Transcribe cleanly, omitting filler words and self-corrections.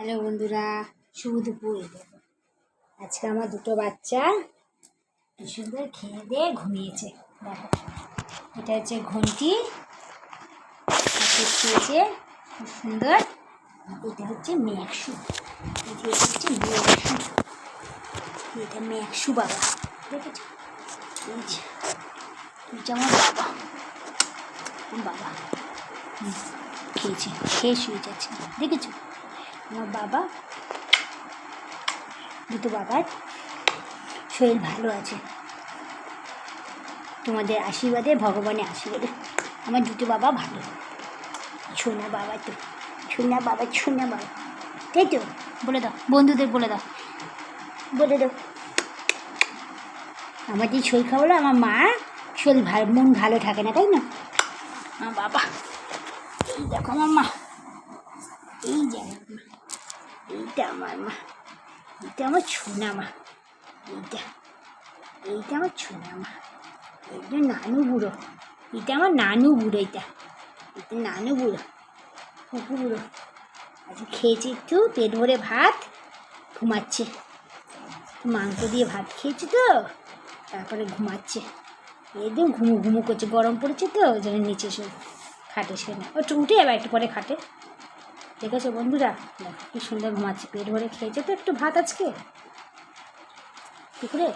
Hello বন্ধুরা, শুভ দুপুর। আজকে আমার দুটো বাচ্চা কি সুন্দর খেয়ে দিয়ে ঘুমিয়েছে। দেখো, এটা হচ্ছে ঘন্টি, খেয়েছে খুব সুন্দর। এটা হচ্ছে ম্যাকসু, এটা হচ্ছে ম্যাকসু, এটা ম্যাকসু বাবা। দেখেছো, আমার বাবা বাবা খেয়েছে, খেয়ে শুয়ে যাচ্ছে। দেখেছো আমার বাবা, দুটো বাবার শরীর ভালো আছে। তোমাদের আশীর্বাদে, ভগবানের আশীর্বাদে আমার দুটো বাবা ভালো। ছোনা বাবা, তো ছোনা বাবা, ছোনা বাবা, তাই তো? বলে দাও বন্ধুদের, বলে দাও, বলে দাও। আমার যে শরীর খারাপ হলো, আমার মা শরীর ভালো, মন ভালো থাকে না, তাই না? আমার বাবা, এই দেখো আমার মা, এই যে আমার মা, এইটা আমার মা, এইটা আমার ছোনা মা, এইটা আমার ছোনা মা, এইটা নানু বুড়ো, এটা আমার নানু বুড়ো, এটা নানু বুড়ো, কুকু বুড়ো। আজকে খেয়েছি একটু পেট ভরে ভাত, ঘুমাচ্ছে। মাংস দিয়ে ভাত খেয়েছি তো, তারপরে ঘুমাচ্ছে। একদম ঘুমু ঘুমু করছে, গরম পড়েছে তো ওই জন্য নিচে শুয়ে খাটে শুয়ে না, ওটা উঠে যাবে একটু পরে খাটে। দেখেছো বন্ধুরা, দেখো কি সুন্দর ঘুমাচ্ছে, পেট ভরে খেয়েছে তো একটু ভাত আজকে দুপুরে।